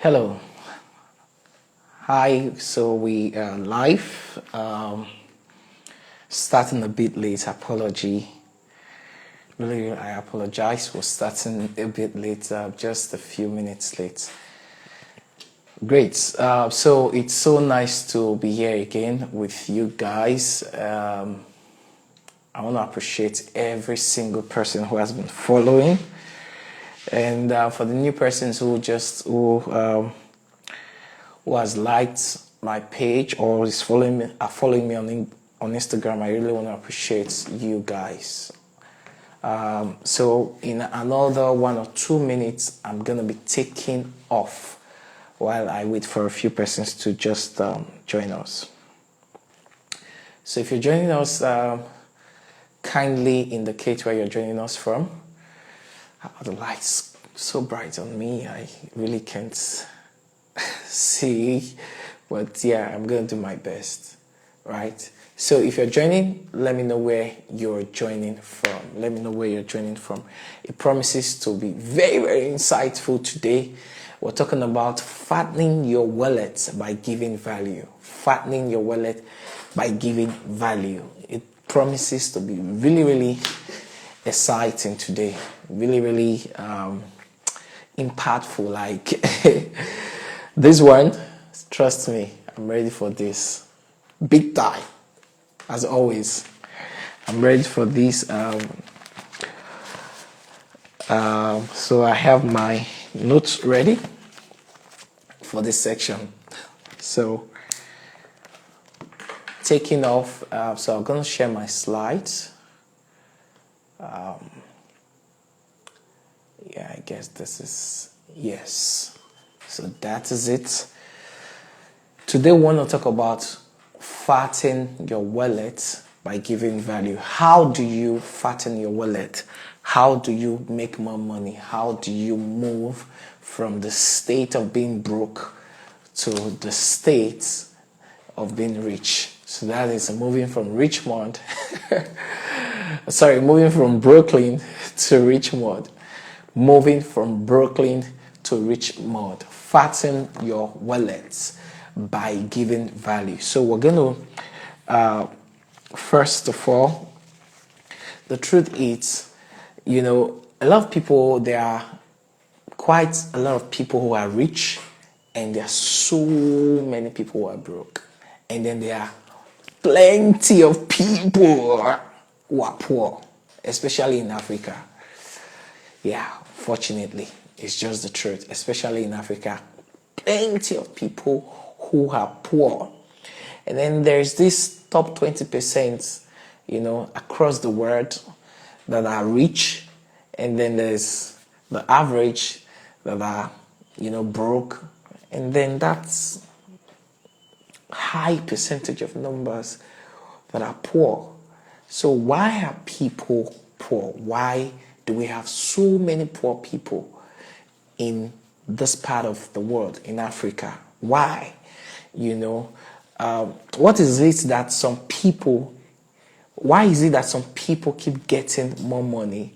Hello. Hi. So we are live. Starting a bit late. Apology. Really, I apologize for starting a bit late. Just a few minutes late. Great. So it's so nice to be here again with you guys. I want to appreciate every single person who has been following, and for the new persons who has liked my page or is following me on Instagram. I really want to appreciate you guys. So in another 1 or 2 minutes, I'm gonna be taking off while I wait for a few persons to just join us. So if you're joining us, kindly indicate where you're joining us from. The light's so bright on me, I really can't see, but yeah, I'm gonna do my best, right? So if you're joining, let me know where you're joining from. It promises to be very, very insightful today. We're talking about fattening your wallet by giving value. Fattening your wallet by giving value. It promises to be really, really exciting today. Really, really impactful. Like this one, trust me, I'm ready for this. Big time. As always, I'm ready for this. So I have my notes ready for this section. So taking off, so I'm going to share my slides. Yeah, I guess this is, yes. So that is it. Today we want to talk about fatten your wallet by giving value. How do you fatten your wallet? How do you make more money? How do you move from the state of being broke to the state of being rich? So that is moving from Richmond, moving from Brooklyn to Richmond. Moving from Brooklyn to Richmond. Fatten your wallets by giving value. So we're going to, first of all, the truth is, a lot of people, there are quite a lot of people who are rich, and there are so many people who are broke. And then there are plenty of people who are poor, especially in Africa. Yeah, fortunately, it's just the truth, especially in Africa. Plenty of people who are poor. And then there's this top 20%, across the world that are rich. And then there's the average that are, broke. And then that's high percentage of numbers that are poor. So why are people poor? Why do we have so many poor people in this part of the world, in Africa? Why? What is it that why is it that some people keep getting more money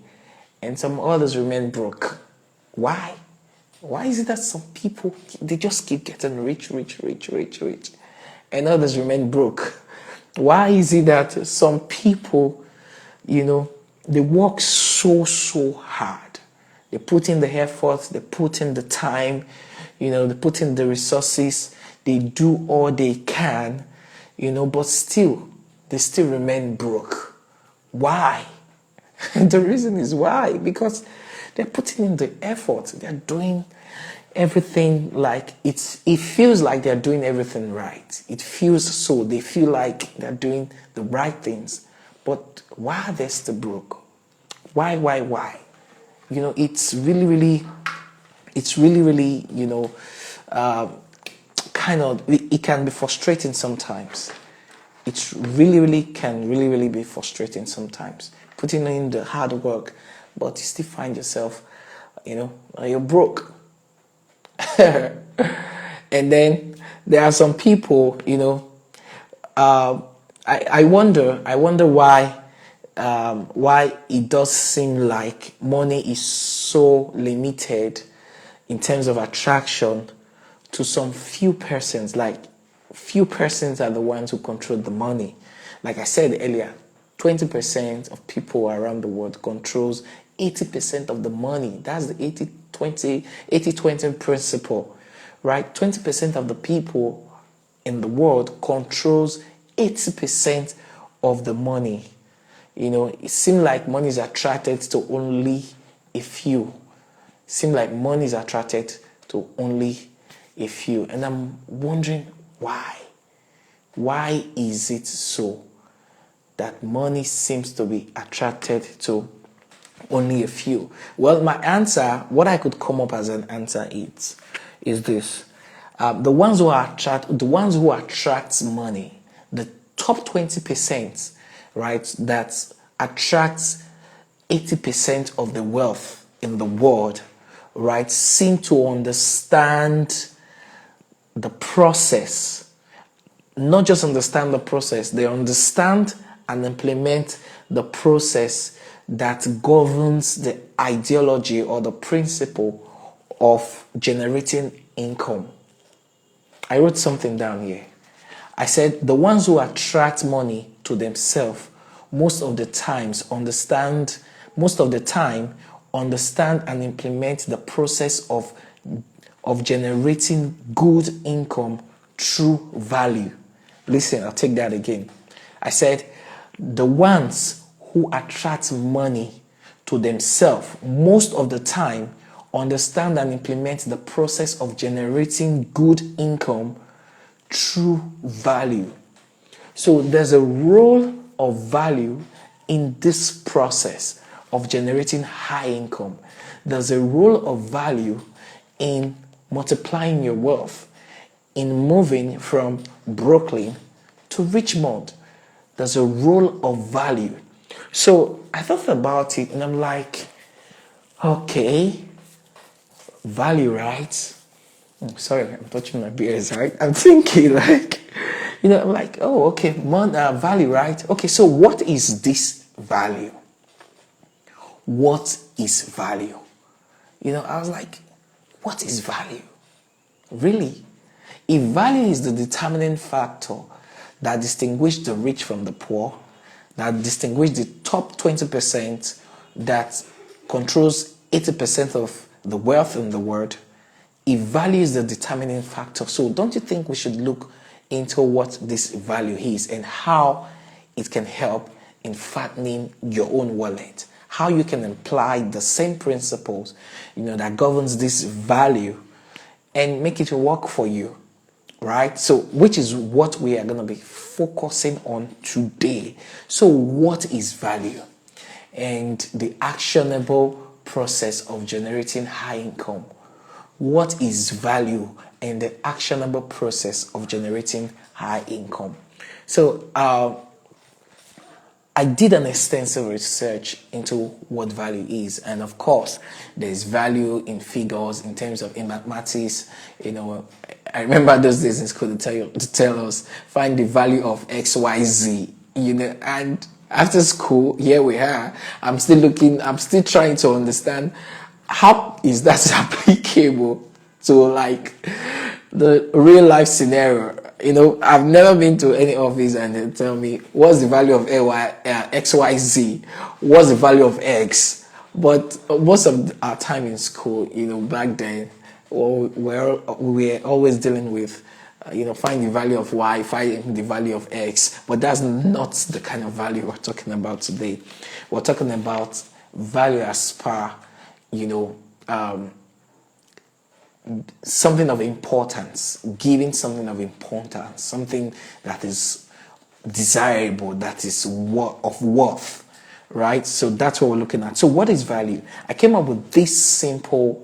and some others remain broke? Why? Why is it that some people, they just keep getting rich, and others remain broke? Why is it that some people, they work so hard? They put in the effort, they put in the time, they put in the resources, they do all they can, but still, they still remain broke. Why? The reason is why? Because they're putting in the effort, they're doing everything, like it feels like they're doing everything right. It feels so. They feel like they're doing the right things. But why are they still broke? Why? It's really, it can be frustrating sometimes. It can really be frustrating sometimes. Putting in the hard work, but you still find yourself, you're broke. And then there are some people, I wonder why it does seem like money is so limited in terms of attraction to some few persons. Like few persons are the ones who control the money. Like I said earlier, 20% of people around the world controls 80% of the money. That's the 80-20 principle, right? 20% of the people in the world controls 80% of the money. It seems like money is attracted to only a few. It seems like money is attracted to only a few. And I'm wondering why. Why is it so that money seems to be attracted to only a few? Well, my answer, what I could come up as an answer is this. The ones who attract money, the top 20%, right, that attracts 80% of the wealth in the world, right, seem to understand the process. Not just understand the process, they understand and implement the process that governs the ideology or the principle of generating income. I wrote something down here. I said the ones who attract money to themselves most of the time understand and implement the process of generating good income through value. Listen, I'll take that again. I said the ones who attract money to themselves most of the time understand and implement the process of generating good income through value. So there's a role of value in this process of generating high income. There's a role of value in multiplying your wealth, in moving from Brooklyn to Richmond. There's a role of value. So I thought about it and I'm like, okay, value, right? Sorry, I'm touching my beard, right? I'm thinking like, I'm like, oh, okay, value, right? Okay, so what is this value? What is value? I was like, what is value? Really? If value is the determining factor that distinguishes the rich from the poor, that distinguishes the top 20% that controls 80% of the wealth in the world, if value is the determining factor, so don't you think we should look into what this value is and how it can help in fattening your own wallet? How you can apply the same principles, that governs this value and make it work for you, right? So, which is what we are going to be focusing on today. So, what is value? And the actionable process of generating high income. What is value and the actionable process of generating high income? So, I did an extensive research into what value is, and of course, there's value in figures in terms of in mathematics. I remember those days in school to tell us find the value of X, Y, Z. And after school, here we are. I'm still trying to understand how is that applicable to like the real life scenario. I've never been to any office and they tell me what's the value of XYZ, what's the value of X. But most of our time in school, back then, we're always dealing with, find the value of Y, find the value of X. But that's not the kind of value we're talking about today. We're talking about value as per, something of importance, giving something of importance, something that is desirable, that is of worth, right? So that's what we're looking at. So what is value? I came up with this simple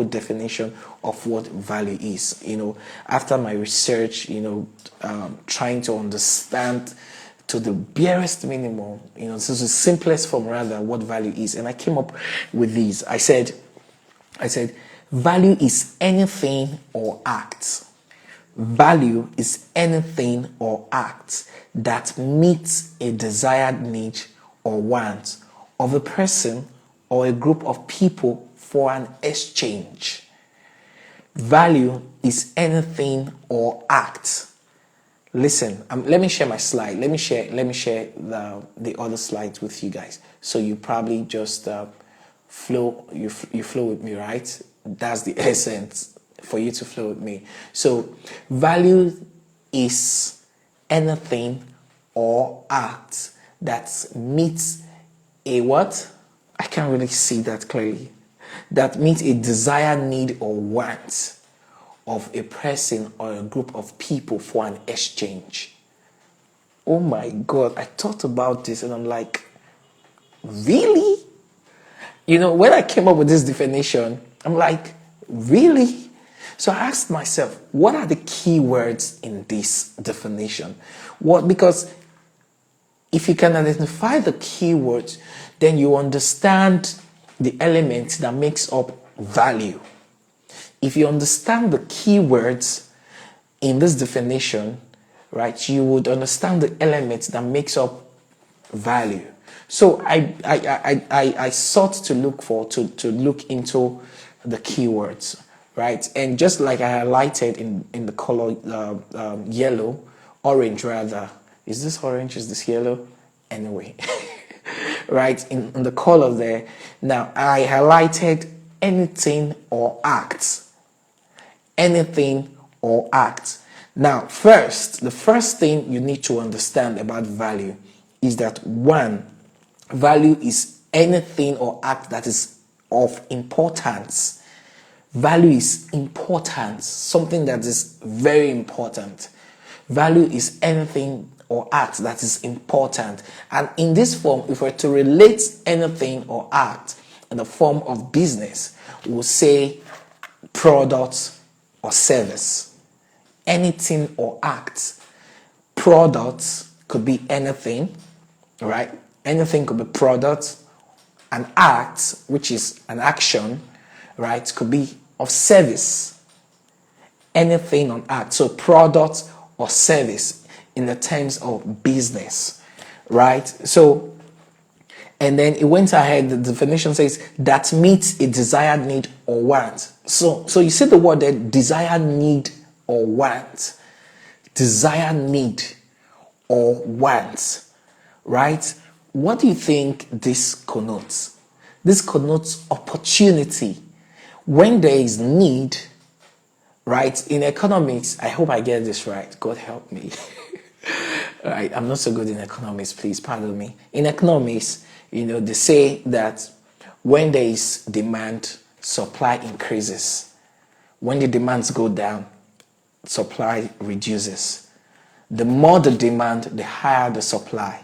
definition of what value is. After my research, trying to understand to the barest minimum, this is the simplest form rather what value is. And I came up with these. I said, value is anything or act. Value is anything or act that meets a desired need or want of a person or a group of people for an exchange. Value is anything or act. Listen, let me share my slide. Let me share the other slides with you guys. So you probably just flow. You flow with me, right? That's the essence for you to flow with me. So value is anything or act that meets a what? I can't really see that clearly. That meets a desired need or want of a person or a group of people for an exchange. Oh my God, I thought about this and I'm like, really? You know, when I came up with this definition, I'm like, really? So I asked myself, what are the key words in this definition? What, because if you can identify the key words, then you understand the elements that makes up value. If you understand the key words in this definition, right, you would understand the elements that makes up value. So I sought to look into the keywords, right? And just like I highlighted in the color orange rather. Is this orange? Is this yellow? Anyway, right, in the color there. Now I highlighted anything or act. Anything or act. Now, the first thing you need to understand about value is that one, value is anything or act that is of importance. Value is importance, something that is very important. Value is anything or act that is important. And in this form, if we're to relate anything or act in the form of business, we'll say product or service. Anything or act. Products could be anything, right? Anything could be product. An act, which is an action, right, could be of service. Anything on act. So product or service in the terms of business, right? So, and then it went ahead, the definition says that meets a desired need or want. So you see the word there, desired need or want. Desired need or want, right? What do you think this connotes? This connotes opportunity. When there is need, right, in economics, I hope I get this right. God help me. Right, I'm not so good in economics, please pardon me. In economics, they say that when there is demand, supply increases. When the demands go down, supply reduces. The more the demand, the higher the supply,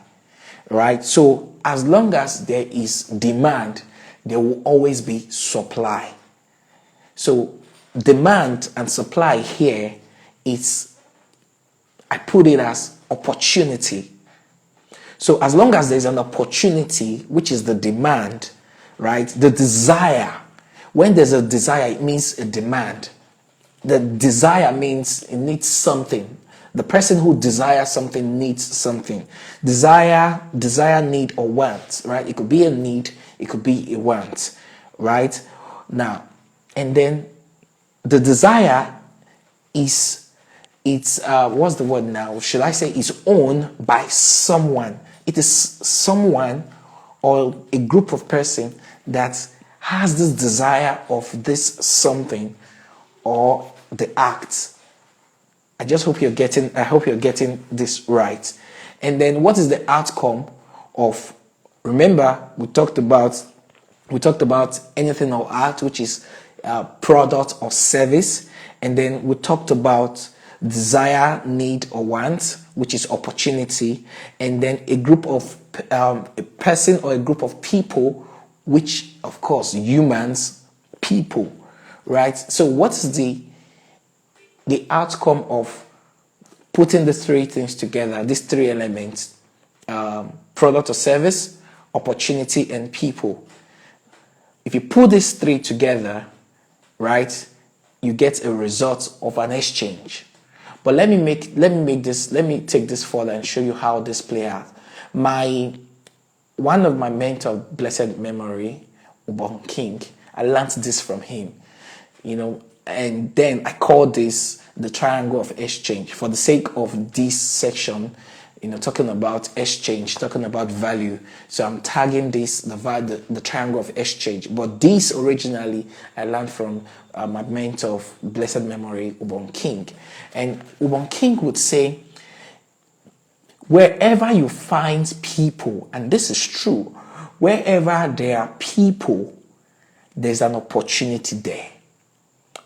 right? So as long as there is demand, there will always be supply. So demand and supply here I put it as opportunity. So as long as there's an opportunity, which is the demand, right? The desire. When there's a desire, it means a demand. The desire means it needs something. The person who desires something needs something. Desire, need, or want, right? It could be a need, it could be a want, right? Now, and then the desire what's the word now? Should I say is owned by someone? It is someone or a group of person that has this desire of this something or the act. I hope you're getting this right. And then what is the outcome of, remember we talked about anything or act, which is product or service. And then we talked about desire, need, or want, which is opportunity. And then a group of a person or a group of people, which of course humans, people, right? So what's the outcome of putting the three things together, these three elements, product or service, opportunity, and people? If you put these three together, right, you get a result of an exchange. But let me take this further and show you how this play out. One of my mentor, blessed memory, Ubon King, I learned this from him. And then I call this the triangle of exchange for the sake of this section, talking about exchange, talking about value. So I'm tagging this the triangle of exchange. But this originally I learned from my mentor of blessed memory, Ubon King. And Ubon King would say, wherever you find people, and this is true, wherever there are people, there's an opportunity there.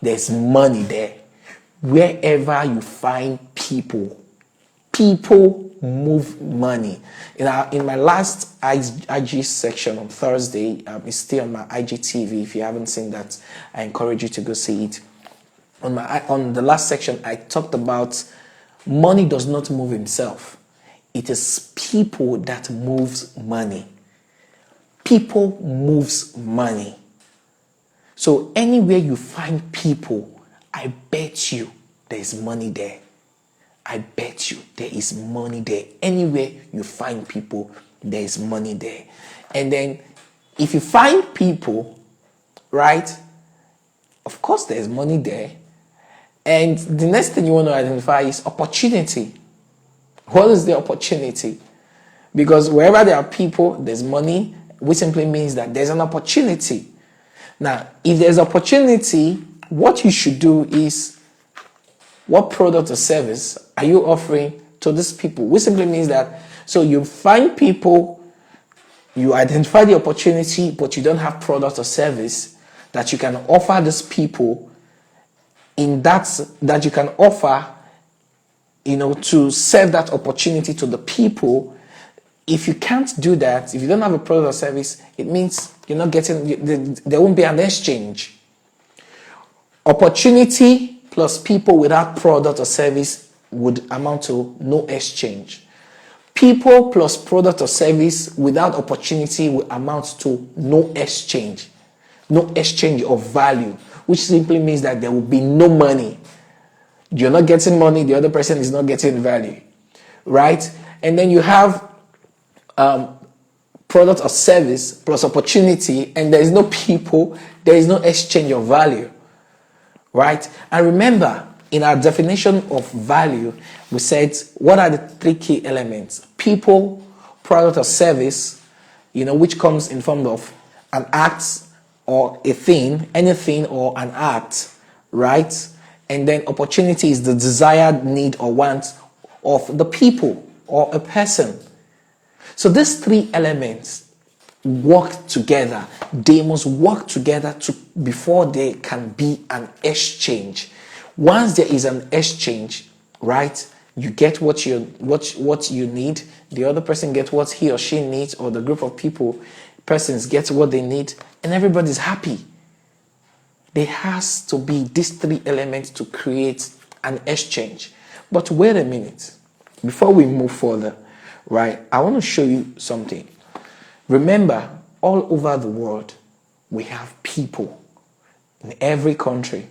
There's money there. Wherever you find people, people move money. In my last IG section on Thursday, it's still on my IGTV. If you haven't seen that, I encourage you to go see it. On the last section, I talked about money does not move himself. It is people that moves money. People moves money. So anywhere you find people, I bet you there is money there. I bet you there is money there. Anywhere you find people, there is money there. And then if you find people, right, of course there's money there. And the next thing you want to identify is opportunity. What is the opportunity? Because wherever there are people, there's money, which simply means that there's an opportunity. Now, if there's opportunity, what you should do is, what product or service are you offering to these people? Which simply means that, so you find people, you identify the opportunity, but you don't have product or service that you can offer these people that you can offer, to serve that opportunity to the people. If you can't do that, if you don't have a product or service, it means you're not getting, there won't be an exchange. Opportunity plus people without product or service would amount to no exchange. People plus product or service without opportunity will amount to no exchange. No exchange of value, which simply means that there will be no money. You're not getting money, the other person is not getting value, right? And then you have product or service plus opportunity, and there is no people, there is no exchange of value, right? And remember, in our definition of value, we said, what are the three key elements? People, product or service, which comes in form of an act or a thing, anything or an act, right? And then opportunity is the desired need or want of the people or a person. So these three elements work together. They must work together before there can be an exchange. Once there is an exchange, right, you get what you need, the other person gets what he or she needs, or the group of persons get what they need, and everybody's happy. There has to be these three elements to create an exchange. But wait a minute. Before we move further, right, I want to show you something. Remember, all over the world, we have people. In every country,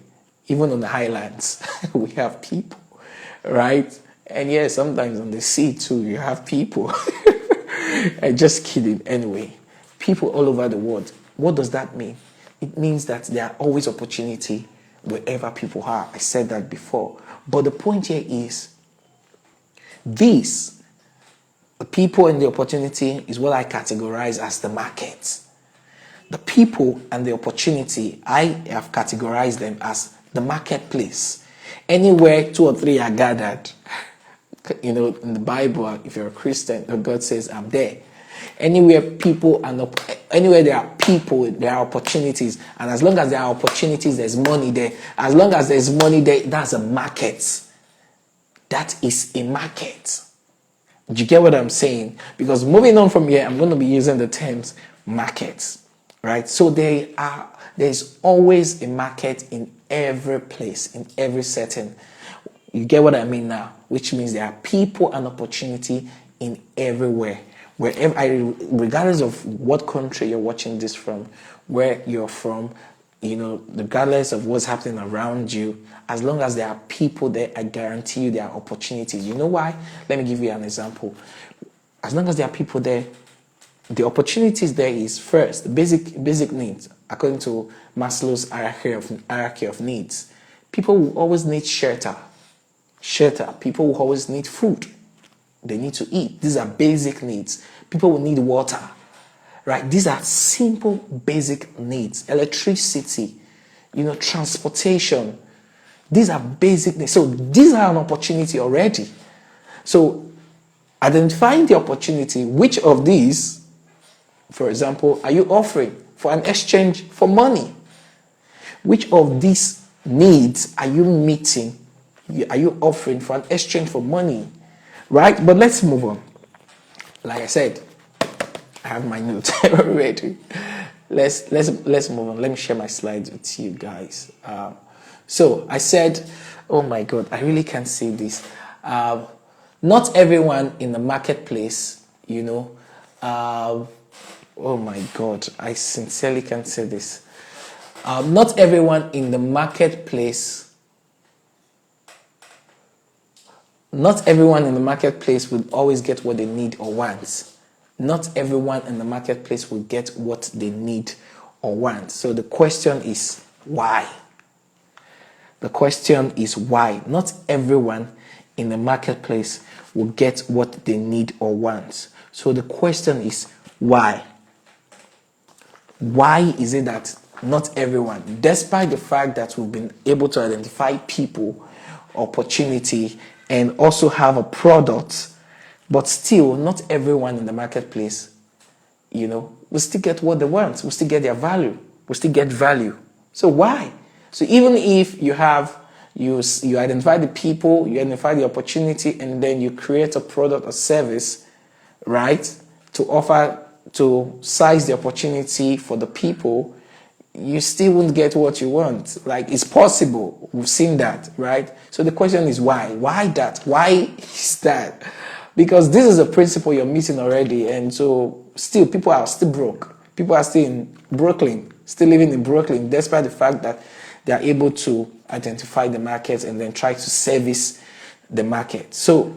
even on the highlands, we have people, right? And yes, sometimes on the sea too, you have people. I'm just kidding. Anyway, people all over the world. What does that mean? It means that there are always opportunity wherever people are. I said that before. But the point here is, the people and the opportunity is what I categorize as the market. The people and the opportunity, I have categorized them as the marketplace. Anywhere two or three are gathered, in the Bible, if you're a Christian, God says, I'm there. Anywhere there are people, there are opportunities. And as long as there are opportunities, there's money there. As long as there's money there, that's a market. That is a market. Do you get what I'm saying? Because moving on from here, I'm going to be using the terms markets, right? So there's always a market in every place, in every setting. You get what I mean now? Which means there are people and opportunity in everywhere. Wherever, regardless of what country you're watching this from, where you're from, regardless of what's happening around you, as long as there are people there, I guarantee you there are opportunities. You know why? Let me give you an example. As long as there are people there, the opportunities there is first, basic needs, according to Maslow's hierarchy of needs. People will always need shelter. Shelter. People will always need food. They need to eat. These are basic needs. People will need water. Right? These are simple basic needs. Electricity, transportation. These are basic needs. So these are an opportunity already. So identifying the opportunity, which of these, for example, are you offering for an exchange for money? Which of these needs are you meeting? Are you offering for an exchange for money? Right? But let's move on. Like I said, I have my notes ready. Let's move on. Let me share my slides with you guys. So I said, oh my God, I really can't see this. Not everyone in the marketplace, oh my God, I sincerely can't say this. Not everyone in the marketplace will always get what they need or want. Not everyone in the marketplace will get what they need or want. So the question is why? The question is why? Not everyone in the marketplace will get what they need or want. So the question is why? Why is it that not everyone, despite the fact that we've been able to identify people, opportunity, and also have a product, but still not everyone in the marketplace, will still get what they want, will still get their value, will still get value. So why? So even if you identify the people, you identify the opportunity, and then you create a product or service, right, to offer, to size the opportunity for the people, you still won't get what you want. Like, it's possible. We've seen that, right? So the question is why? Why that? Why is that? Because this is a principle you're missing already. And so still, people are still broke. People are still in Brooklyn, still living in Brooklyn, despite the fact that they are able to identify the market and then try to service the market. So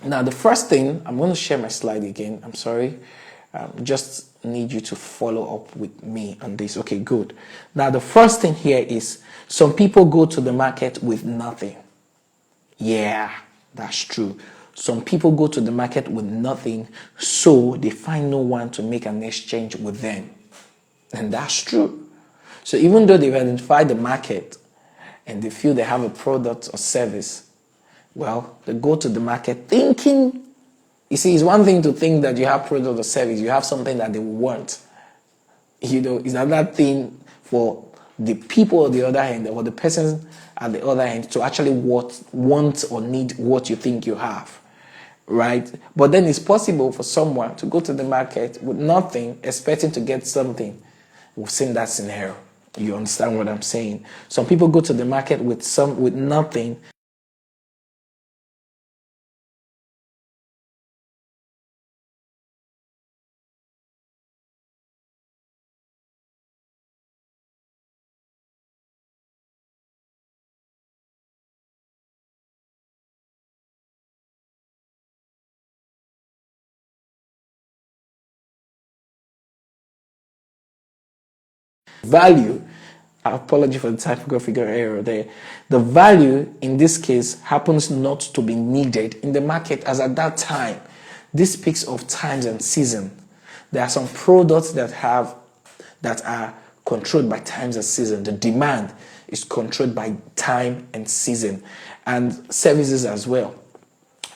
now the first thing, I'm going to share my slide again. I'm sorry. Just need you to follow up with me on this. Okay, good. Now the first thing here is some people go to the market with nothing. Yeah, that's true. Some people go to the market with nothing, so they find no one to make an exchange with them. And that's true. So even though they've identified the market and they feel they have a product or service, well, they go to the market thinking, you see, it's one thing to think that you have product or service, you have something that they want. It's another thing for the people on the other hand, or the person at the other hand, to actually want or need what you think you have. Right? But then it's possible for someone to go to the market with nothing, expecting to get something. We've seen that scenario. You understand what I'm saying? Some people go to the market with nothing. Value, apology for the typographical error there. The value in this case happens not to be needed in the market as at that time. This speaks of times and season. There are some products that are controlled by times and season. The demand is controlled by time and season, and services as well.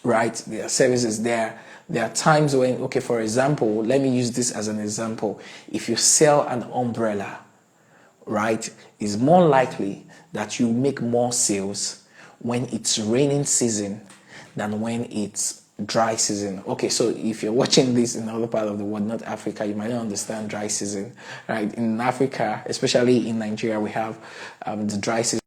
Right? There are services there. There are times when, okay, for example, let me use this as an example. If you sell an umbrella, right, it's more likely that you make more sales when it's raining season than when it's dry season. Okay, so if you're watching this in another part of the world, not Africa, you might not understand dry season, right? In Africa, especially in Nigeria, we have the dry season.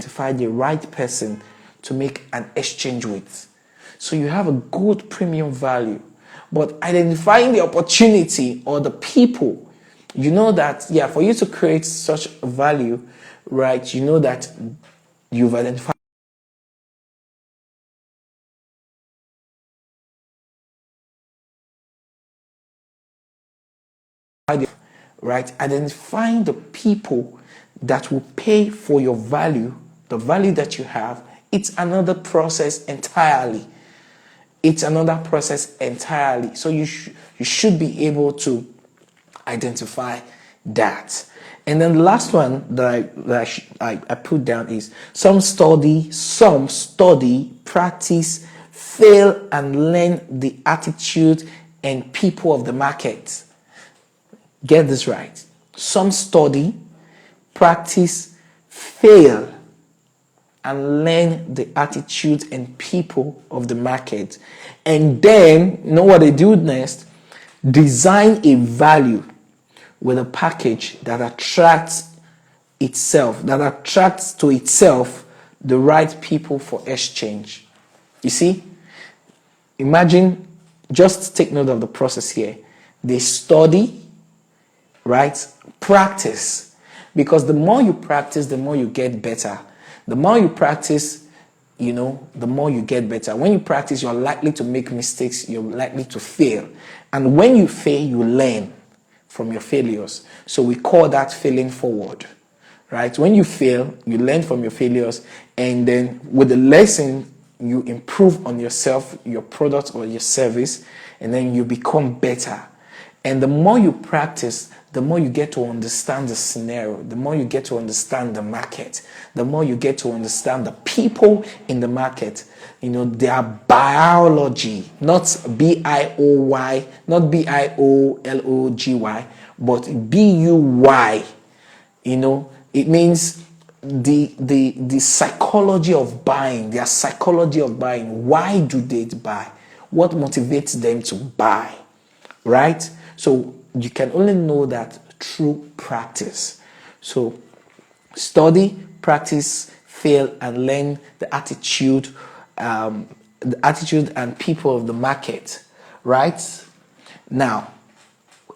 identify the right person to make an exchange with. So you have a good premium value. But identifying the opportunity or the people, you know that, yeah, for you to create such value, right, you know that you've identified right? Identifying the people that will pay for your value, the value that you have, it's another process entirely. It's another process entirely. So you should be able to identify that. And then the last one that I put down is some study, practice, fail, and learn the attitude and people of the market. Get this right. Some study, practice, fail, and learn the attitude and people of the market. And then, you know what they do next? Design a value with a package that attracts to itself the right people for exchange. You see? Imagine, just take note of the process here. They study, right? Practice. Because the more you practice, the more you get better. The more you practice, the more you get better. When you practice, you're likely to make mistakes, you're likely to fail. And when you fail, you learn from your failures. So we call that failing forward, right? When you fail, you learn from your failures, and then with the lesson, you improve on yourself, your product or your service, and then you become better. And the more you practice, the more you get to understand the scenario, the more you get to understand the market, the more you get to understand the people in the market, their biology, not B-I-O-Y, not B-I-O-L-O-G-Y, but B-U-Y. It means the psychology of buying, their psychology of buying. Why do they buy? What motivates them to buy? Right? So you can only know that through practice. So study, practice, fail, and learn the attitude and people of the market. Right? Now,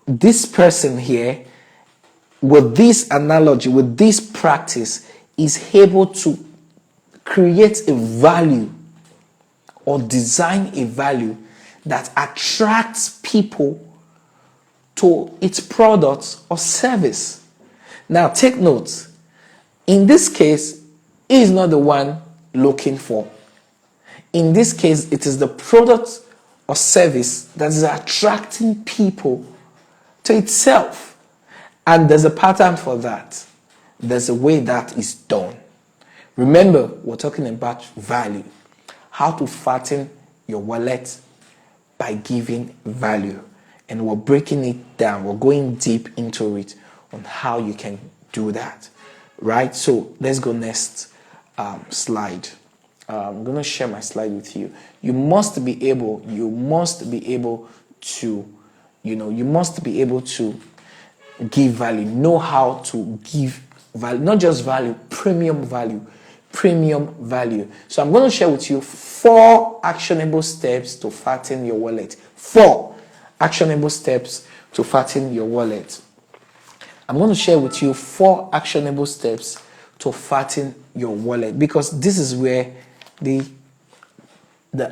this person here, with this analogy, with this practice, is able to create a value or design a value that attracts people to its product or service. Now, take note. In this case, he is not the one looking for. In this case, it is the product or service that is attracting people to itself. And there's a pattern for that. There's a way that is done. Remember, we're talking about value. How to fatten your wallet by giving value. And we're breaking it down. We're going deep into it on how you can do that. Right? So let's go next slide. I'm going to share my slide with you. You must be able to give value. Know how to give value. Not just value, premium value. Premium value. So I'm going to share with you 4 actionable steps to fatten your wallet. 4 actionable steps to fatten your wallet. I'm going to share with you 4 actionable steps to fatten your wallet, because this is where the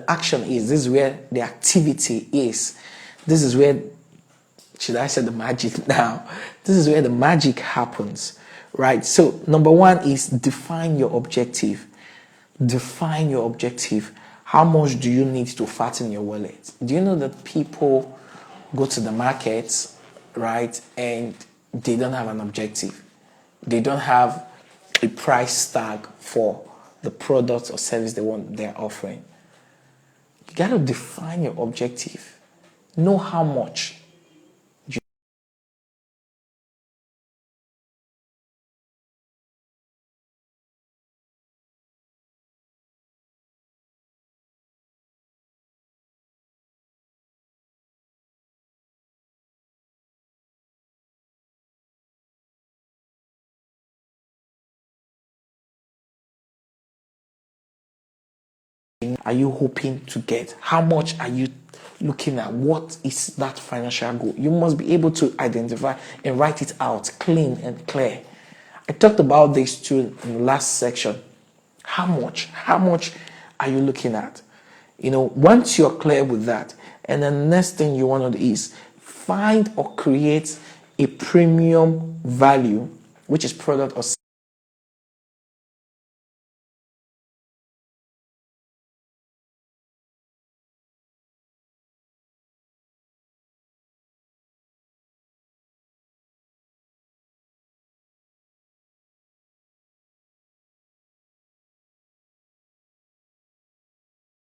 action is. This is where the activity is. This is where, should I say the magic now? This is where the magic happens, right? So number 1 is define your objective. Define your objective. How much do you need to fatten your wallet? Do you know that people go to the markets, right, and they don't have an objective? They don't have a price tag for the product or service they're offering. You got to define your objective. Know how much are you hoping to get? How much are you looking at? What is that financial goal? You must be able to identify and write it out clean and clear. I talked about this too in the last section. How much? How much are you looking at? Once you're clear with that, and then the next thing you want to do is find or create a premium value, which is product or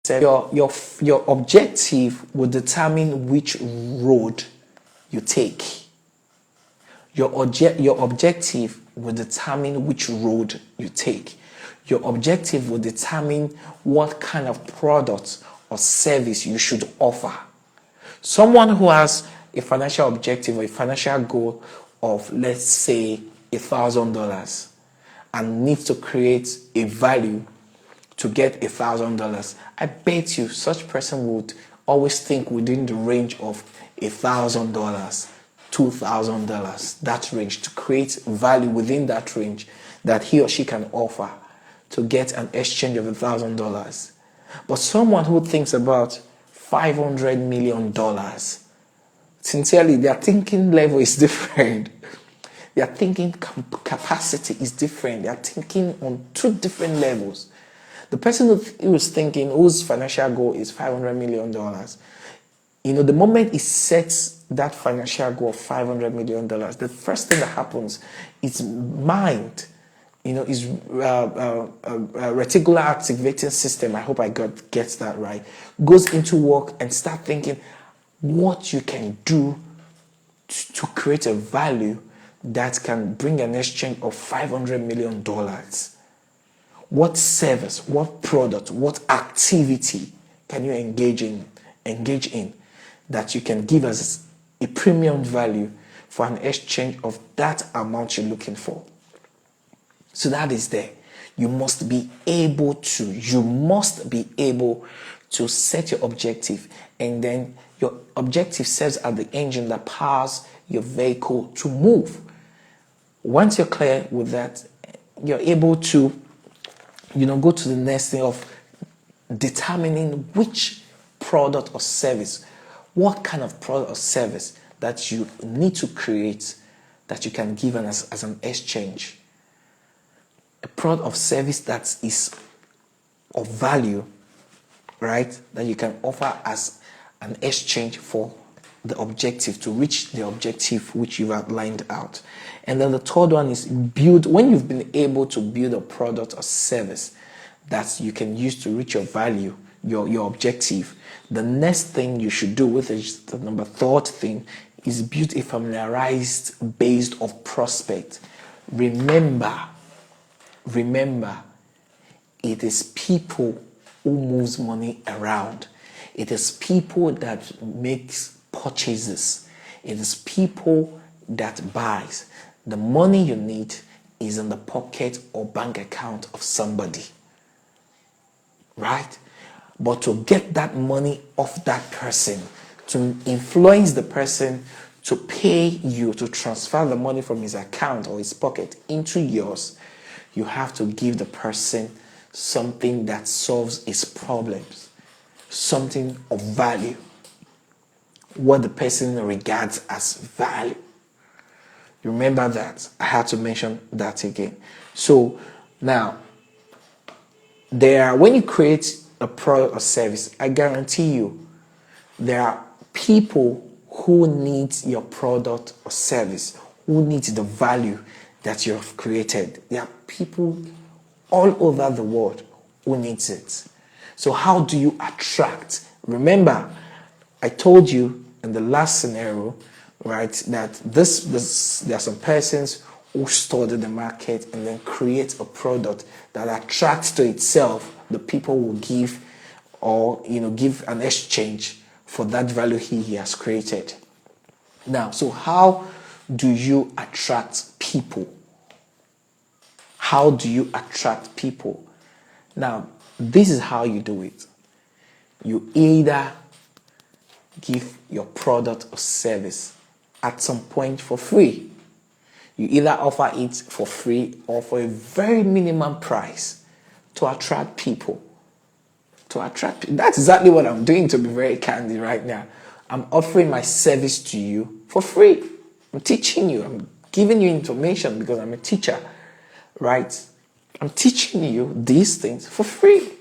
your objective will determine which road you take. Your objective will determine which road you take. Your objective will determine what kind of product or service you should offer. Someone who has a financial objective or a financial goal of, let's say, $1,000 and needs to create a value to get $1,000, I bet you such person would always think within the range of $1,000, $2,000, that range, to create value within that range that he or she can offer to get an exchange of $1,000. But someone who thinks about $500 million, sincerely, their thinking level is different. Their thinking capacity is different. They are thinking on two different levels. The person who is thinking, whose financial goal is $500 million, the moment he sets that financial goal of $500 million, the first thing that happens is mind, is reticular activating system. I hope I gets that right. Goes into work and start thinking what you can do to create a value that can bring an exchange of $500 million. What service, what product, what activity can you engage in that you can give us a premium value for an exchange of that amount you're looking for? So that is there. You must be able to set your objective, and then your objective serves as the engine that powers your vehicle to move. Once you're clear with that, you're able to go to the next thing of determining which product or service, what kind of product or service that you need to create that you can give as an exchange. A product of service that is of value, right, that you can offer as an exchange for the objective, to reach the objective which you've outlined out. And then the third one is build. When you've been able to build a product or service that you can use to reach your value, your objective, the next thing you should do, with the third thing, is build a familiarized base of prospect. Remember, it is people who moves money around. It is people that makes purchases. It is people that buys. The money you need is in the pocket or bank account of somebody, right? But to get that money off that person, to influence the person to pay you, to transfer the money from his account or his pocket into yours, you have to give the person something that solves his problems, something of value, what the person regards as value. You remember that? I had to mention that again. So now, when you create a product or service, I guarantee you, there are people who need your product or service, who need the value that you have created. There are people all over the world who needs it. So how do you attract? Remember, I told you in the last scenario, right, that there are some persons who study the market and then create a product that attracts to itself the people will give, or give an exchange for that value he has created. Now, so how do you attract people? How do you attract people? Now, this is how you do it. You either give your product or service at some point for free. You either offer it for free or for a very minimum price to attract people. That's exactly what I'm doing, to be very candid right now. I'm offering my service to you for free. I'm teaching you. I'm giving you information because I'm a teacher, right? I'm teaching you these things for free.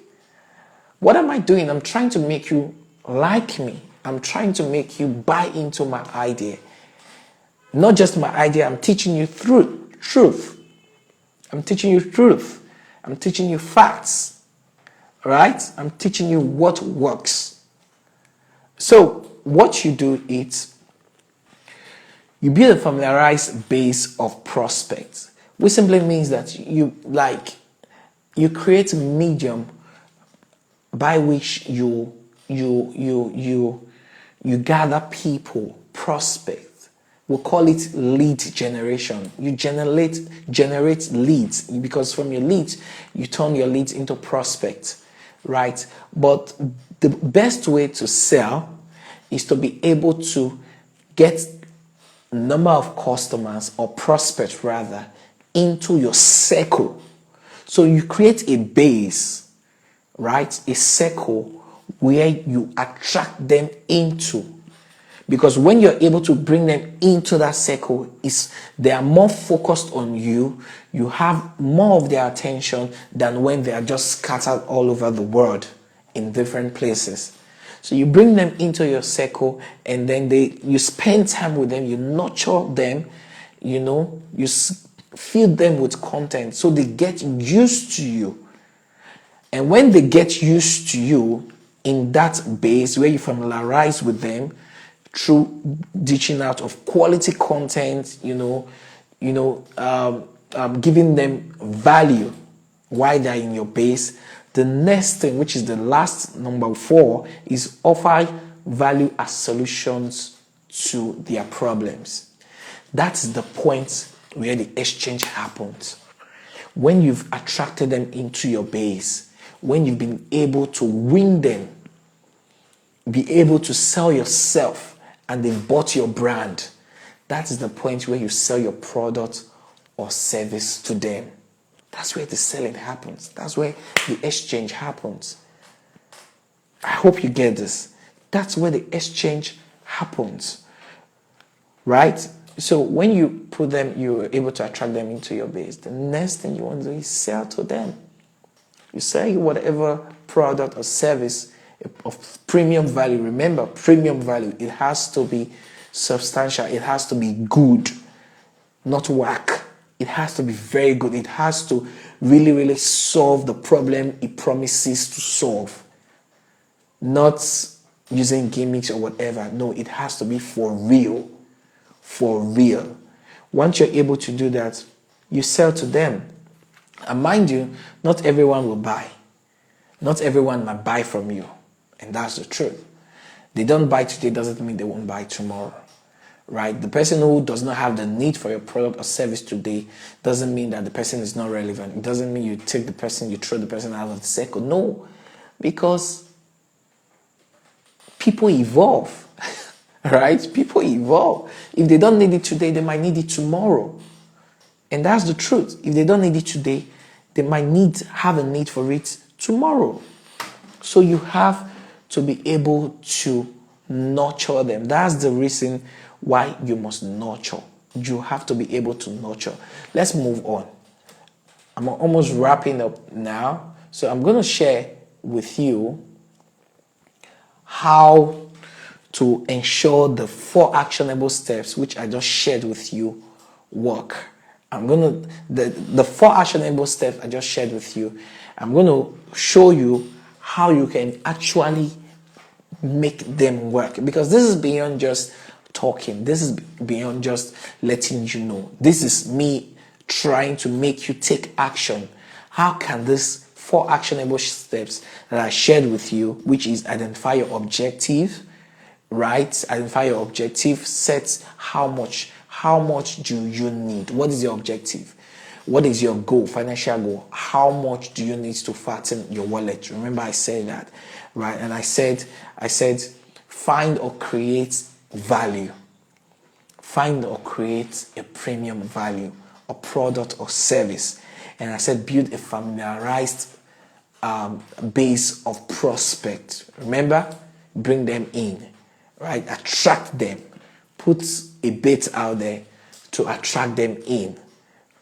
What am I doing? I'm trying to make you like me. I'm trying to make you buy into my idea. Not just my idea, I'm teaching you truth. I'm teaching you truth. I'm teaching you facts. Right? I'm teaching you what works. So what you do is you build a familiarized base of prospects, which simply means that you create a medium by which you gather people, prospects. We call it lead generation. You generate leads, because from your leads you turn your leads into prospects, right? But the best way to sell is to be able to get a number of customers, or prospects rather, into your circle. So you create a base, right? A circle where you attract them into. Because when you're able to bring them into that circle, they are more focused on you. You have more of their attention than when they are just scattered all over the world in different places. So you bring them into your circle, and then you spend time with them, you nurture them, you feed them with content so they get used to you. And when they get used to you in that base where you familiarize with them through dishing out of quality content, giving them value while they're in your base, the next thing, which is the last, number 4, is offer value as solutions to their problems. That's the point where the exchange happens. When you've attracted them into your base, when you've been able to win them, be able to sell yourself, and they bought your brand, that is the point where you sell your product or service to them. That's where the selling happens. That's where the exchange happens. I hope you get this. That's where the exchange happens, right? So when you put them, you're able to attract them into your base. The next thing you want to do is sell to them. You sell whatever product or service of premium value. Remember, premium value, it has to be substantial. It has to be good, not whack. It has to be very good. It has to really, really solve the problem it promises to solve. Not using gimmicks or whatever. No, it has to be for real. For real. Once you're able to do that, you sell to them. And mind you, not everyone will buy. Not everyone might buy from you. And that's the truth. They don't buy today doesn't mean they won't buy tomorrow. Right? The person who does not have the need for your product or service today doesn't mean that the person is not relevant. It doesn't mean you take the person, you throw the person out of the circle. No. Because people evolve. Right? People evolve. If they don't need it today, they might need it tomorrow. And that's the truth. If they don't need it today, they might have a need for it tomorrow. So you have to be able to nurture them. That's the reason why you must nurture. You have to be able to nurture. Let's move on. I'm almost wrapping up now. So I'm going to share with you how to ensure the 4 actionable steps which I just shared with you work. The 4 actionable steps I just shared with you, I'm going to show you how you can actually make them work. Because this is beyond just talking. This is beyond just letting you know. This is me trying to make you take action. How can these 4 actionable steps that I shared with you, which is identify your objective, right? Identify your objective, set how much do you need? What is your objective? What is your goal, financial goal? How much do you need to fatten your wallet? Remember, I said that, right? And I said, find or create value. Find or create a premium value, a product or service. And I said, build a familiarized base of prospect. Remember, bring them in, right? Attract them. Put a bait out there to attract them in,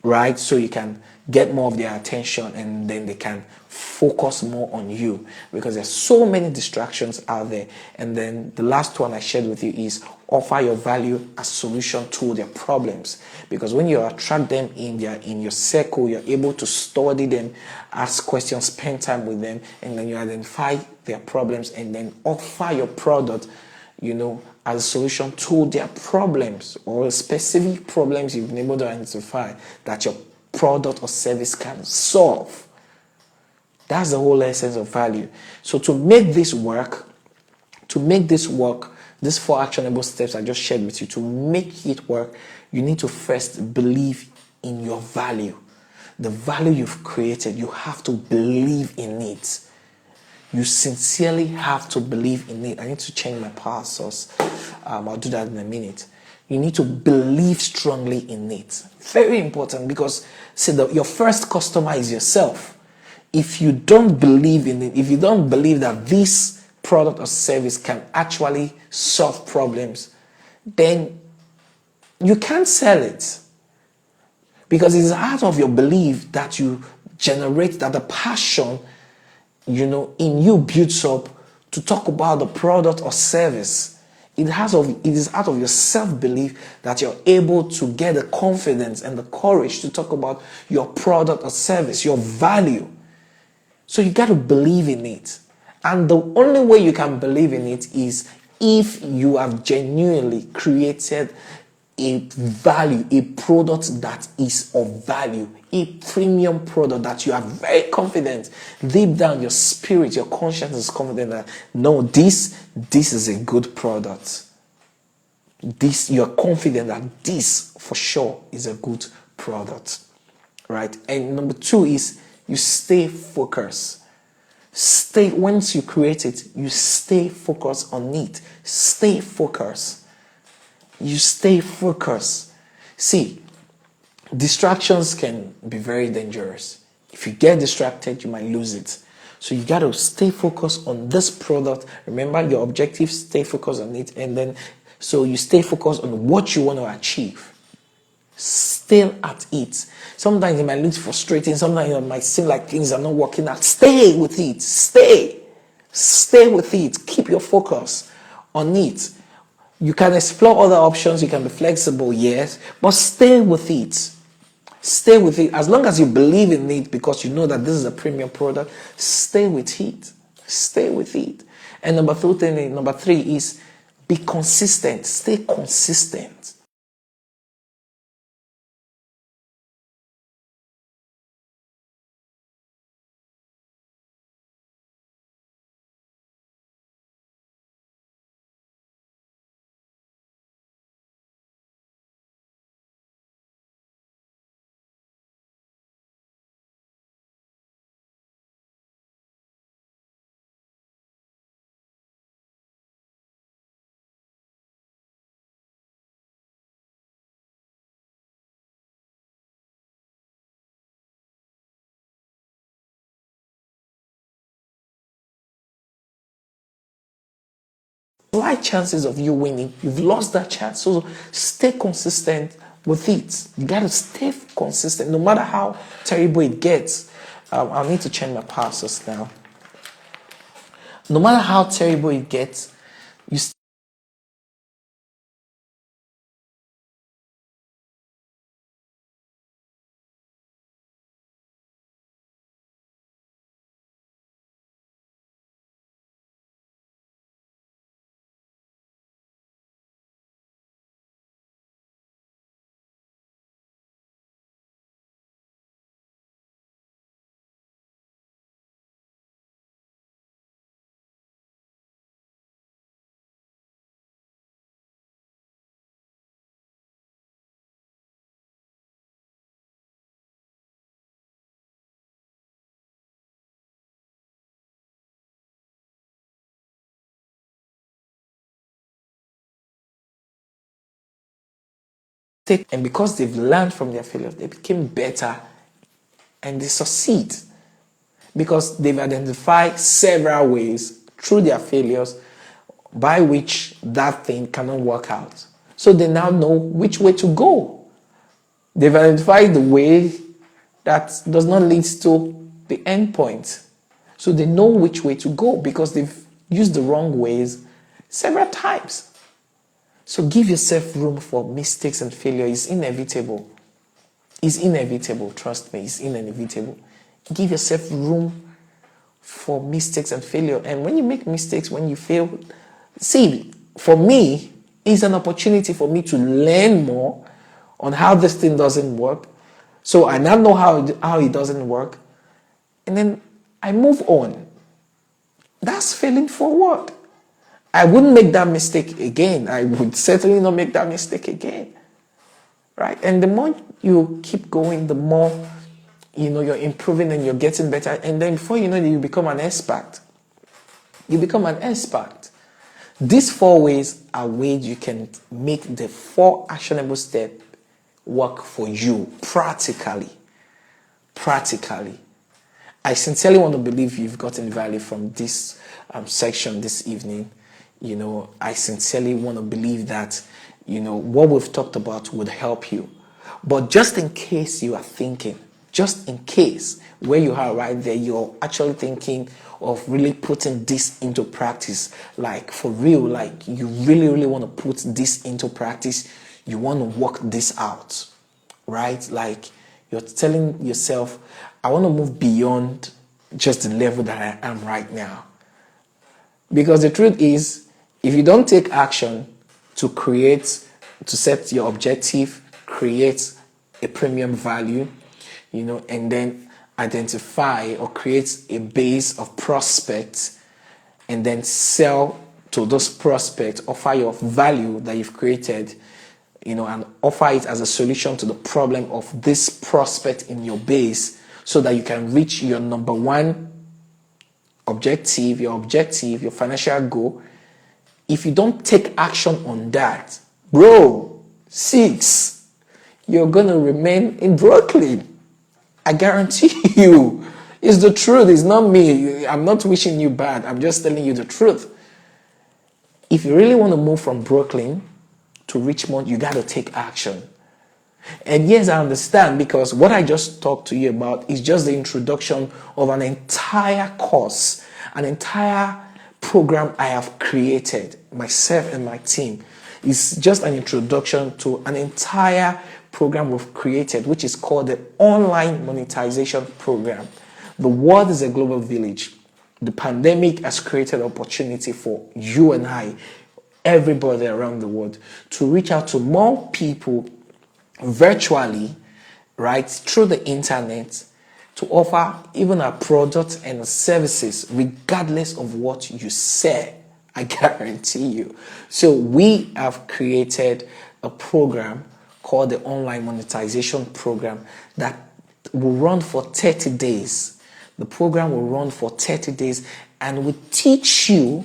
right? So you can get more of their attention and then they can focus more on you, because there's so many distractions out there. And then the last one I shared with you is offer your value as solution to their problems, because when you attract them in your circle, you're able to study them, ask questions, spend time with them, and then you identify their problems and then offer your product, as a solution to their problems or specific problems you've been able to identify that your product or service can solve. That's the whole essence of value. So to make this work, these 4 actionable steps I just shared with you, to make it work, you need to first believe in your value. The value you've created, you have to believe in it. You sincerely have to believe in it. I need to change my power source. I'll do that in a minute. You need to believe strongly in it. Very important, because see, your first customer is yourself. If you don't believe in it, if you don't believe that this product or service can actually solve problems, then you can't sell it. Because it's out of your belief that you generate, that the passion in you builds up to talk about the product or service. It is out of your self-belief that you're able to get the confidence and the courage to talk about your product or service, your value. So you got to believe in it. And the only way you can believe in it is if you have genuinely created a value, a product that is of value, a premium product that you are very confident, deep down your spirit, your conscience is confident that no, this is a good product. You're confident that this for sure is a good product, right? And number 2 is you stay focused. Once you create it, you stay focused on it. Stay focused. You stay focused. See, distractions can be very dangerous. If you get distracted, you might lose it. So you got to stay focused on this product. Remember your objective, stay focused on it. And then, so you stay focused on what you want to achieve. Stay at it. Sometimes it might look frustrating. Sometimes it might seem like things are not working out. Stay with it. Stay with it. Keep your focus on it. You can explore other options. You can be flexible, yes, but stay with it. Stay with it. As long as you believe in it, because you know that this is a premium product, stay with it. Stay with it. And number 3 is be consistent. Stay consistent. Slight chances of you winning, you've lost that chance. So stay consistent with it. You got to stay consistent no matter how terrible it gets. I'll need to change my passes now. No matter how terrible it gets, you mistake, and because they've learned from their failures, they became better and they succeed because they've identified several ways through their failures by which that thing cannot work out. So they now know which way to go. They've identified the way that does not lead to the end point. So they know which way to go because they've used the wrong ways several times. So give yourself room for mistakes and failure. It's inevitable. It's inevitable. Trust me, it's inevitable. Give yourself room for mistakes and failure. And when you make mistakes, when you fail, see, for me, it's an opportunity for me to learn more on how this thing doesn't work. So I now know how it doesn't work. And then I move on. That's failing forward. I wouldn't make that mistake again. I would certainly not make that mistake again. Right? And the more you keep going, the more you're improving and you're getting better. And then before you know it, you become an expert. You become an expert. These 4 ways are ways you can make the 4 actionable steps work for you practically. Practically. I sincerely want to believe you've gotten value from this section this evening. I sincerely want to believe that, what we've talked about would help you. But just in case you are thinking, just in case where you are right there, you're actually thinking of really putting this into practice, like for real, like you really, really want to put this into practice, you want to work this out, right? Like you're telling yourself, I want to move beyond just the level that I am right now. Because the truth is, if you don't take action to set your objective, create a premium value, and then identify or create a base of prospects, and then sell to those prospects, offer your value that you've created, and offer it as a solution to the problem of this prospect in your base so that you can reach your number 1 objective, your financial goal. If you don't take action on that, bro, 6, you're going to remain in Brooklyn. I guarantee you. It's the truth. It's not me. I'm not wishing you bad. I'm just telling you the truth. If you really want to move from Brooklyn to Richmond, you got to take action. And yes, I understand, because what I just talked to you about is just the introduction of an entire course, an entire program I have created, myself and my team. It's just an introduction to an entire program we've created, which is called the Online Monetization Program. The world is a global village. The pandemic has created opportunity for you and I, everybody around the world, to reach out to more people virtually, right, through the internet, to offer even our products and services regardless of what you say. I guarantee you. So we have created a program called the Online Monetization Program that will run for 30 days. The program will run for 30 days and will teach you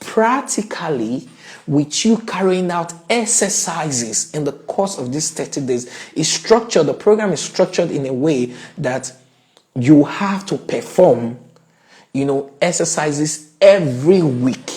practically, with you carrying out exercises in the course of these 30 days. The program is structured in a way that you have to perform, exercises every week.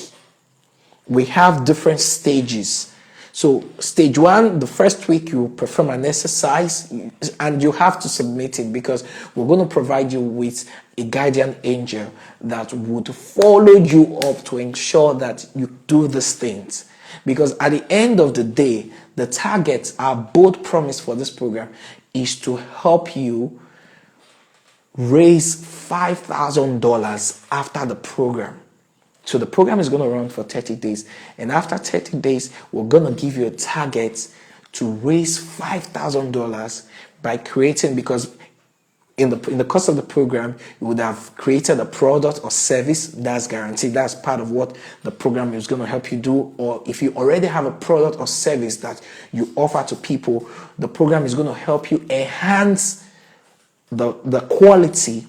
We have different stages. So stage 1, the first week you perform an exercise and you have to submit it, because we're going to provide you with a guardian angel that would follow you up to ensure that you do these things. Because at the end of the day, the target, our bold promise for this program, is to help you raise $5,000 after the program. So the program is going to run for 30 days. And after 30 days, we're going to give you a target to raise $5,000 by creating, because in the course of the program, you would have created a product or service that's guaranteed. That's part of what the program is going to help you do. Or if you already have a product or service that you offer to people, the program is going to help you enhance the quality,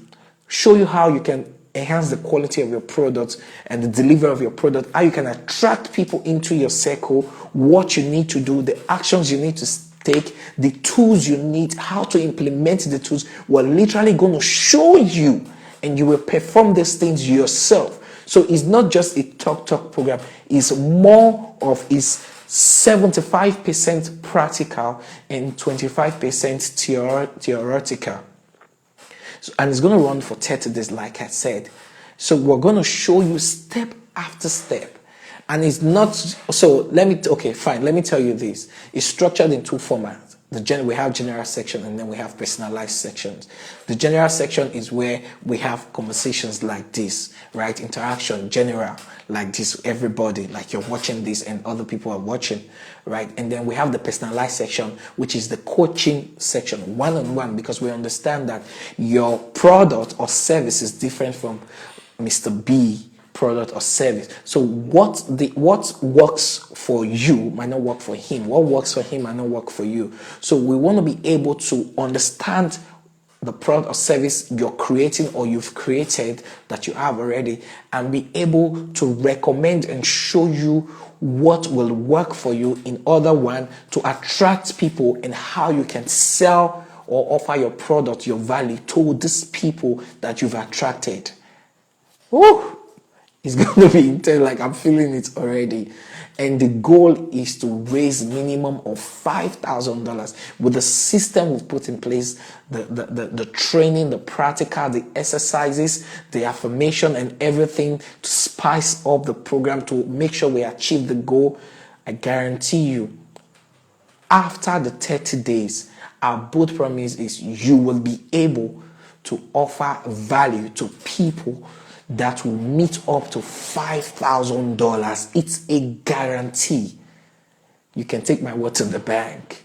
show you how you can enhance the quality of your product and the delivery of your product, how you can attract people into your circle, what you need to do, the actions you need to take, the tools you need, how to implement the tools. We're literally going to show you, and you will perform these things yourself. So it's not just a talk program, it's more of 75% practical and 25% theoretical. So, and it's going to run for 30 days, like I said. So we're going to show you step after step. And it's not, so let me tell you this. It's structured in two formats. We have general section, and then we have personalized sections. The general section is where we have conversations like this, right? Interaction, general, like this, everybody, like you're watching this and other people are watching, right? And then we have the personalized section, which is the coaching section, one-on-one, because we understand that your product or service is different from Mr. B product or service. So what works for you might not work for him. What works for him might not work for you. So we want to be able to understand the product or service you're creating or you've created that you have already, and be able to recommend and show you what will work for you in order one to attract people, and how you can sell or offer your product, your value to these people that you've attracted. Woo! It's going to be intense, like I'm feeling it already. And the goal is to raise minimum of $5,000 with the system we've put in place, the training, the practical, the exercises, the affirmation, and everything to spice up the program to make sure we achieve the goal. I guarantee you, after the 30 days, our bold promise is you will be able to offer value to people that will meet up to $5,000. It's a guarantee. You can take my word to the bank.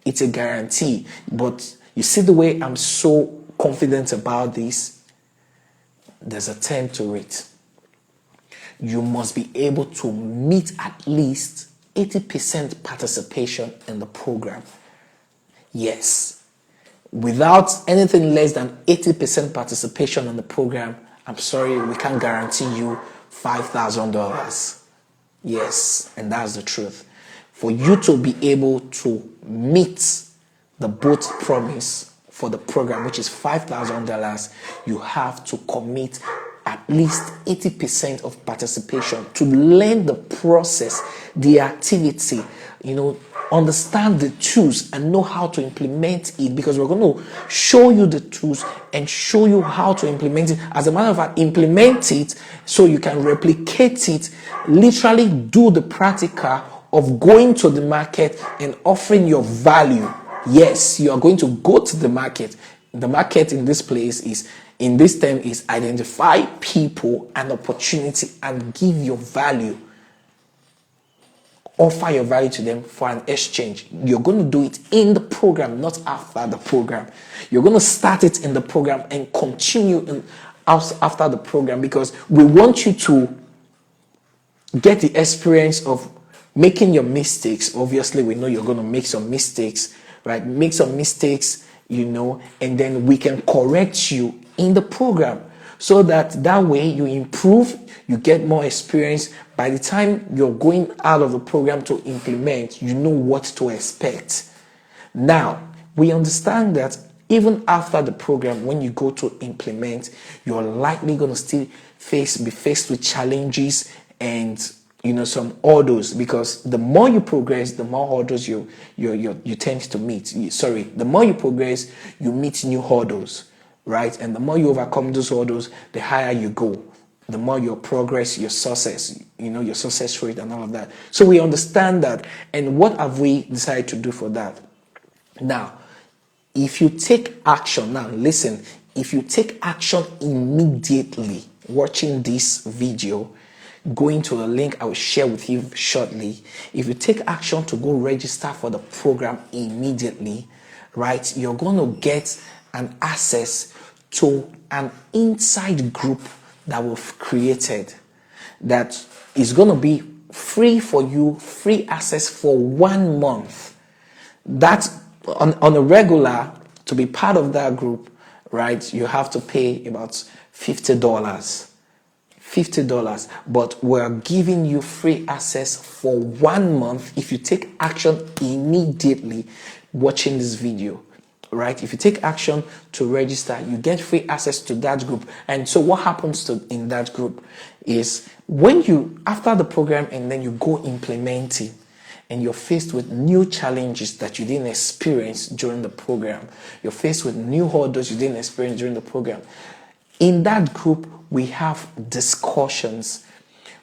It's a guarantee. But you see the way I'm so confident about this? There's a term to it. You must be able to meet at least 80% participation in the program. Yes. Without anything less than 80% participation in the program, I'm sorry, we can't guarantee you $5,000. Yes, and that's the truth. For you to be able to meet the boat promise for the program, which is $5,000, you have to commit at least 80% of participation to learn the process, the activity, understand the tools and know how to implement it, because we're going to show you the tools and show you how to implement it. As a matter of fact, implement it so you can replicate it, literally do the practical of going to the market and offering your value. Yes, you are going to go to the market. The market in this place is, in this term, is identify people and opportunity and give your value. Offer your value to them for an exchange. You're going to do it in the program, not after the program. You're going to start it in the program and continue after the program, because we want you to get the experience of making your mistakes. Obviously, we know you're going to make some mistakes, right? Make some mistakes, and then we can correct you in the program, so that way you improve, you get more experience. By the time you're going out of the program to implement, you know what to expect. Now, we understand that even after the program, when you go to implement, you're likely going to still be faced with challenges and some hurdles, because the more you progress, the more hurdles you tend to meet. The more you progress, you meet new hurdles, right? And the more you overcome those hurdles, the higher you go. The more your progress, your success, your success rate and all of that. So we understand that. And what have we decided to do for that? Now, if you take action, if you take action immediately, watching this video, going to a link I will share with you shortly, if you take action to go register for the program immediately, right, you're going to get an access to an inside group that we've created that is going to be free for you, free access for 1 month. That's on a regular. To be part of that group, right, you have to pay about $50, but we're giving you free access for 1 month if you take action immediately watching this video, right? If you take action to register, you get free access to that group. And so what happens in that group is when you, after the program, and then you go implementing, and you're faced with new challenges that you didn't experience during the program, you're faced with new hurdles you didn't experience during the program. In that group, we have discussions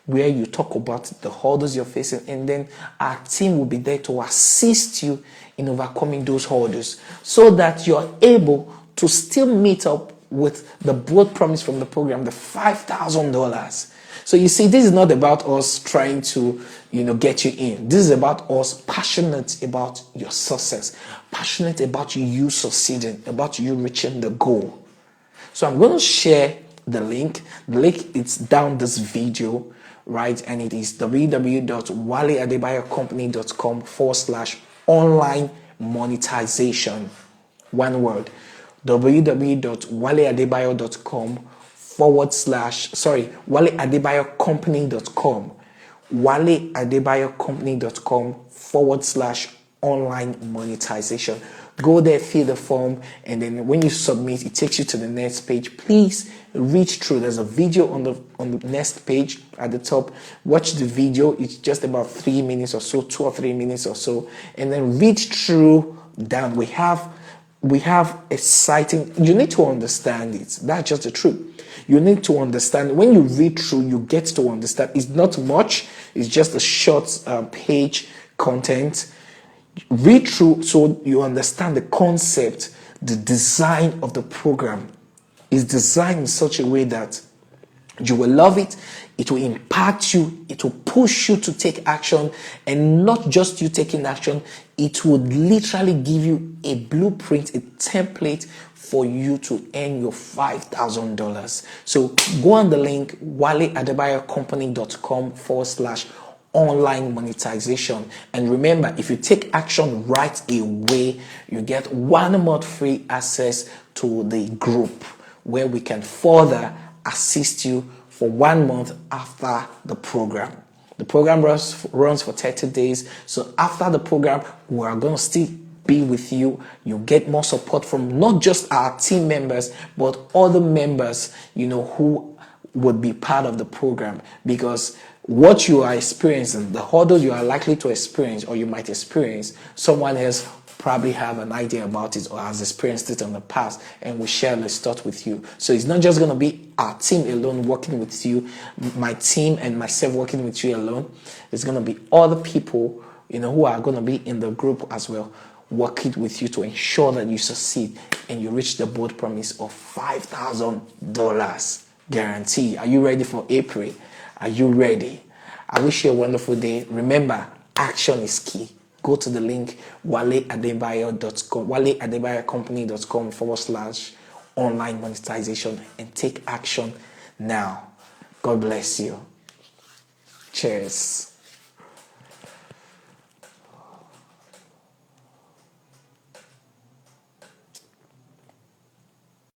where you talk about the hurdles you're facing, and then our team will be there to assist you in overcoming those hurdles so that you're able to still meet up with the broad promise from the program, the $5,000. So you see, this is not about us trying to, get you in. This is about us passionate about your success, passionate about you succeeding, about you reaching the goal. So I'm going to share the link. The link is down this video, right? And it is www.waleadebayocompany.com/online monetization. One word. www.waleadebayocompany.com waleadebayocompany.com/online monetization. Go there, fill the form, and then when you submit, it takes you to the next page. Please read through. There's a video on the next page at the top. Watch the video. It's just about 3 minutes or so, 2 or 3 minutes or so, and then read through that. We have exciting. You need to understand it. That's just the truth. You need to understand. When you read through, you get to understand. It's not much. It's just a short page content. Read through so you understand the concept. The design of the program is designed in such a way that you will love it. It will impact you. It will push you to take action, and not just you taking action. It would literally give you a blueprint, a template for you to earn your $5,000. So go on the link waleadebayocompany.com/online monetization. And remember, if you take action right away, you get 1 month free access to the group where we can further assist you for 1 month after the program. The program runs for 30 days. So after the program, we are going to still be with you. You get more support from not just our team members, but other members, who would be part of the program. Because what you are experiencing, the hurdle you are likely to experience, or you might experience, someone else probably have an idea about it or has experienced it in the past, and we share this thought with you. So it's not just going to be our team alone working with you, my team and myself working with you alone. It's going to be other people, who are going to be in the group as well, working with you to ensure that you succeed and you reach the bold promise of $5,000 guarantee. Are you ready for April? Are you ready? I wish you a wonderful day. Remember, action is key. Go to the link waleadebayocompany.com/online monetization and take action now. God bless you. Cheers.